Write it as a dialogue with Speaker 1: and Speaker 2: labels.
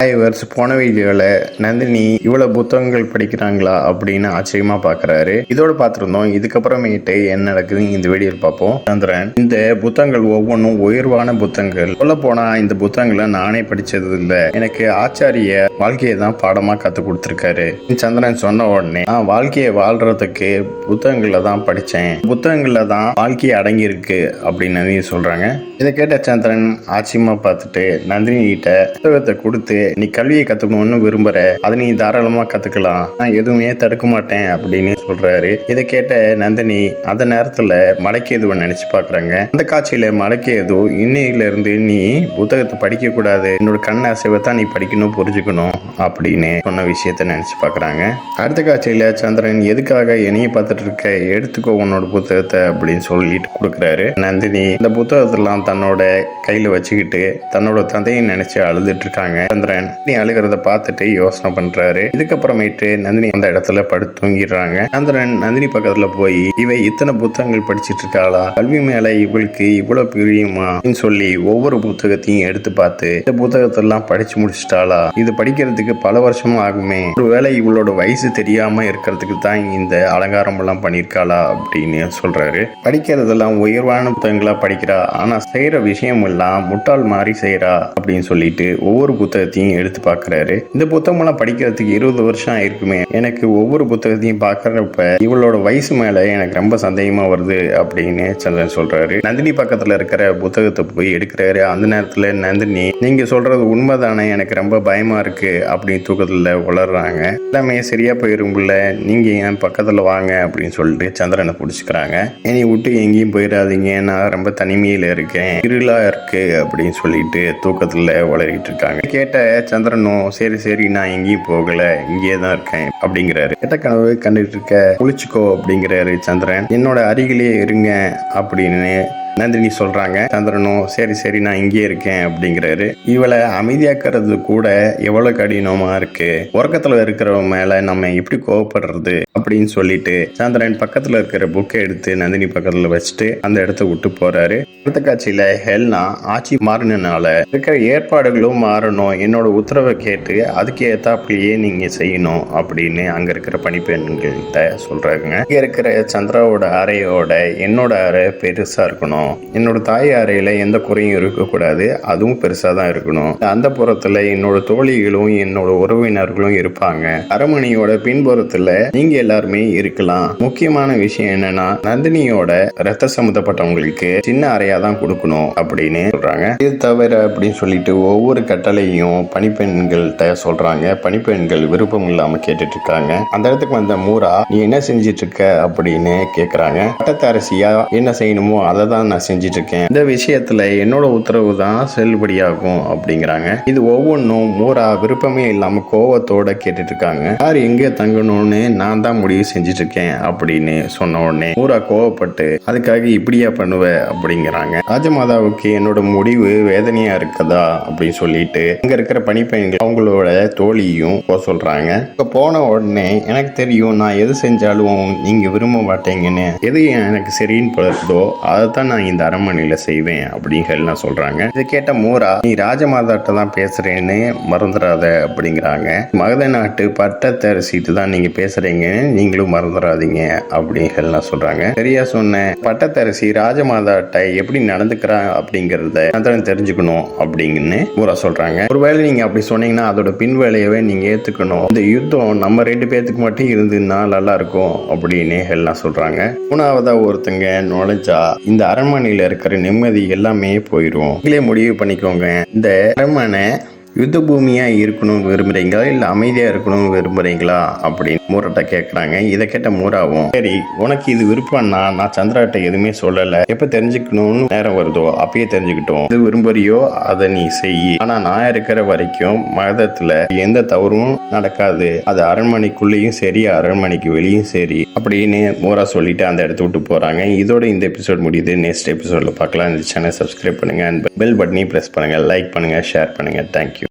Speaker 1: ஐவர்ஸ் போன வீடியோவில் நந்தினி இவ்வளவு புத்தகங்கள் படிக்கிறாங்களா அப்படின்னு ஆச்சரியமா பாக்குறாரு. இதோட பார்த்துருந்தோம். இதுக்கப்புறமேட்டு என்ன நடக்குதுன்னு இந்த வீடியோவில் பார்ப்போம். சந்திரன், இந்த புத்தகங்கள் ஒவ்வொன்றும் உயர்வான புத்தகங்கள். சொல்ல போனா இந்த புத்தகங்களை நானே படிச்சது இல்லை. எனக்கு ஆச்சாரிய வாழ்க்கையை தான் பாடமா கத்து கொடுத்துருக்காரு. சந்திரன் சொன்ன உடனே நான் வாழ்க்கையை வாழ்றதுக்கு புத்தகங்கள்ல தான் படிச்சேன், புத்தகங்கள்ல தான் வாழ்க்கையை அடங்கி இருக்கு அப்படின்னு நந்தினி சொல்றாங்க. இதை கேட்ட சந்திரன் ஆச்சரியமா பார்த்துட்டு நந்தினி கிட்ட புத்தகத்தை கொடுத்து, நீ கல்வியை கத்துக்கணும்னு விரும்புற, அதை நீ தாராளமா கத்துக்கலாம், நான் எதுவுமே தடுக்க மாட்டேன் அப்படின்னு சொல்றாரு. இதை கேட்ட நந்தினி அந்த நேரத்துல மடக்கேதுவை நினைச்சு பாக்குறாங்க. அந்த காட்சியில மடக்கேது, இன்னையில இருந்து நீ புத்தகத்தை படிக்க கூடாது, என்னோட கண் அசைவத்தான் நீ படிக்கணும், புரிஞ்சுக்கணும் அப்படின்னு சொன்ன விஷயத்த நினைச்சு பாக்குறாங்க. அடுத்த காட்சியில சந்திரன், எதுக்காக என்னைய பார்த்துட்டு இருக்க, எடுத்துக்கோ உன்னோட புத்தகத்தை அப்படின்னு சொல்லிட்டு கொடுக்குறாரு. நந்தினி இந்த புத்தகத்தெல்லாம் தன்னோட கையில வச்சுக்கிட்டு தன்னோட தந்தையை நினைச்சு அழுதுட்டு இருக்காங்க. சந்திரன் நீ அழுகிறத பார்த்துட்டு யோசனை பண்றாரு. இதுக்கப்புறமேட்டு நந்தினி அந்த இடத்துல படுத்து தூங்கிடுறாங்க. சந்திரன் நந்தினி பக்கத்துல போய், இவ இத்தனை புத்தகங்கள் படிச்சிட்டு இருக்காளா, கல்வி மேல இவளுக்கு இவ்வளவு பிரியுமா சொல்லி ஒவ்வொரு புத்தகத்தையும் எடுத்து பார்த்து, இந்த புத்தகத்தெல்லாம் படிச்சு முடிச்சிட்டாளா, இது படிக்கிறதுக்கு பல வருஷம் ஆகுமே, ஒருவேளை இவளோட வயசு தெரியாம இருக்கிறதுக்கு தான் இந்த அலங்காரம் எல்லாம் பண்ணிருக்காளா அப்படின்னு சொல்றாரு. படிக்கிறதெல்லாம் உயர்வான புத்தகங்களா படிக்கிறா, ஆனா செய்யற விஷயம் எல்லாம் முட்டாள் மாதிரி செய்யறா அப்படின்னு சொல்லிட்டு ஒவ்வொரு புத்தகத்தையும் எடுத்து பாக்குறாரு. இந்த புத்தகம் எல்லாம் படிக்கிறதுக்கு 20 வருஷம் ஆயிருக்குமே, எனக்கு ஒவ்வொரு புத்தகத்தையும் பாக்குறப்ப இவளோட வயசு மேல எனக்கு ரொம்ப சந்தேகமா வருது அப்படின்னு சந்திரன் சொல்றாரு. நந்தினி பக்கத்துல இருக்கிற புத்தகத்தை போய் எடுக்கிறாரு. அந்த நேரத்துல நந்தினி, நீங்க சொல்றது உண்மைதானே, எனக்கு ரொம்ப பயமா இருக்கு அப்படின்னு தூக்கத்துல உளறாங்க. எல்லாமே சரியா போயிருக்குள்ள, நீங்க என் பக்கத்துல வாங்க அப்படின்னு சொல்லிட்டு சந்திரனை பிடிச்சிக்கிறாங்க. என்னை விட்டு எங்கேயும் போயிடாதீங்க, நான் ரொம்ப தனிமையில இருக்கேன், இருளா இருக்கு அப்படின்னு சொல்லிட்டு தூக்கத்துல உளறிட்டு இருக்காங்க. கேட்ட சந்திரனும், சரி சரி நான் எங்கேயும் போகல, இங்கே தான் இருக்கேன் அப்படிங்கிறாரு. கெட்ட கனவு கண்டுட்டு இருக்க, குளிச்சுக்கோ அப்படிங்கிறாரு சந்திரன். என்னோட அருகிலே இருங்க அப்படின்னு நந்தினி சொல்றாங்க. சந்திரனும் சரி சரி நான் இங்கே இருக்கேன் அப்படிங்கிறாரு. இவளை அமைதியாக்குறது கூட எவ்வளவு கடினமா இருக்கு, உறக்கத்துல இருக்கிறவங்க மேல நம்ம எப்படி கோவப்படுறது அப்படின்னு சொல்லிட்டு சந்திரன் பக்கத்துல இருக்கிற புக்கை எடுத்து நந்தினி பக்கத்துல வச்சுட்டு அந்த இடத்த விட்டு போறாரு. அடுத்த காட்சியில ஹெல்னா ஆட்சி மாறினால இருக்கிற ஏற்பாடுகளும் மாறணும், என்னோட உத்தரவை கேட்டு அதுக்கு ஏத்தாப்புலயே நீங்க செய்யணும் அப்படின்னு அங்க இருக்கிற பணிப்பெண்கள்கிட்ட சொல்றாங்க. இங்க இருக்கிற சந்திராவோட அறையோட என்னோட அறை பெருசா இருக்கணும், என்னோட தாய் அறையில எந்த குறையும் இருக்கக்கூடாது, அதுவும் பெருசா தான் இருக்கணும், அந்த புறத்துல என்னோட தோழிகளும் என்னோட உறவினர்களும் இருப்பாங்க, அரண்மனையோட பின்புறத்துல நீங்க எல்லாருமே இருக்கலாம். முக்கியமான விஷயம் என்னன்னா, நந்தினியோட ரத்த சம்பந்தப்பட்டவங்களுக்கு சின்ன அறையா தான் கொடுக்கணும் அப்படின்னு சொல்றாங்க. இது தவிர அப்படின்னு சொல்லிட்டு ஒவ்வொரு கட்டளையும் பணிப்பெண்கள்கிட்ட சொல்றாங்க. பணிப்பெண்கள் விருப்பம் இல்லாம கேட்டுட்டு இருக்காங்க. அந்த இடத்துக்கு வந்த மூரா, நீ என்ன செஞ்சிட்டு இருக்க அப்படின்னு கேக்குறாங்க. பட்டத்தரசியா என்ன செய்யணுமோ அதை தான் நான் செஞ்சிட்டு இருக்கேன், இந்த விஷயத்துல என்னோட உத்தரவு தான் செல்லுபடியாகும் அப்படிங்கிறாங்க. இது ஒவ்வொன்றும் மூரா விருப்பமே இல்லாம கோவத்தோட கேட்டுட்டு இருக்காங்க. யார் எங்க தங்கணும்னு நான் தான் முடிவு செஞ்சிட்டு இருக்கேன் அப்படின்னு சொன்ன உடனே மூரா கோவப்பட்டு, அதுக்காக இப்படியா பண்ணுவ அப்படிங்கிறாங்க. ராஜமாதாவுக்கு என்னோட முடிவு வேதனையா இருக்கதா அப்படின்னு சொல்லிட்டு அங்க இருக்கிற பணிப்பெண்கள் அவங்களோட தோழியும் சொல்றாங்க. இப்ப போன உடனே, எனக்கு தெரியும் நான் எது செஞ்சாலும் நீங்க விரும்ப மாட்டீங்கன்னு, எது எனக்கு சரின்னு படுறதோ அதைத்தான் நான் இந்த அரண்மனையில செய்வேன் அப்படின்னு சொல்றாங்க. இதை கேட்ட மூரா, நீ ராஜமாதாட்ட தான் பேசுறேன்னு மறந்துடாத அப்படிங்கிறாங்க. மகத நாட்டு பட்டத்தரசிட்டு தான் நீங்க பேசுறீங்கன்னு நீங்களும் மறந்துடாதீங்க அப்படின்னு சொல்றாங்க. சரியா சொன்ன, பட்டத்தரசி ராஜமாதாட்ட எப்படி நடந்துக்கிறா அப்படிங்கறத சந்திரன் தெரிஞ்சுக்கணும் அப்படின்னு மூரா சொல்றாங்க. ஒருவேளை நீங்க அப்படி சொன்னீங்கன்னா அதோட பின் வேலையவே நீங்க ஏத்துக்கணும், இந்த யுத்தம் நம்ம 2 பேத்துக்கு மட்டும் இருந்துன்னா நல்லா இருக்கும் அப்படின்னு எல்லாம் சொல்றாங்க. மூணாவதா ஒருத்தங்க நுழைஞ்சா இந்த அரண்மனையில இருக்கிற நிம்மதி எல்லாமே போயிடும், நீங்களே முடிவு பண்ணிக்கோங்க, இந்த அரண்மனை யுத்த பூமியா இருக்கணும்னு விரும்புறீங்களா இல்ல அமைதியா இருக்கணும்னு விரும்புறீங்களா அப்படின்னு மூராட்ட கேட்கறாங்க. இதை கேட்ட மூராவும், சரி உனக்கு இது விருப்பம்னா நான் சந்திராட்ட எதுவுமே சொல்லல, எப்ப தெரிஞ்சுக்கணும்னு நேரம் வருதோ அப்பயே தெரிஞ்சுக்கிட்டோம், இது விரும்புறியோ அதை நீ செய், ஆனா நான் இருக்கிற வரைக்கும் மதத்துல எந்த தவறும் நடக்காது, அது அரண்மனைக்குள்ளேயும் சரி அரண்மனைக்கு வெளியும் சரி அப்படின்னு மூரா சொல்லிட்டு அந்த இடத்த விட்டு போறாங்க. இதோட இந்த எபிசோட் முடியுது. நெக்ஸ்ட் எபிசோட்ல பார்க்கலாம். இந்த சேனல் சப்ஸ்கிரைப் பண்ணுங்க, பெல் பட்டனையும் பிரஸ் பண்ணுங்க, லைக் பண்ணுங்க, ஷேர் பண்ணுங்க. தேங்க்யூ.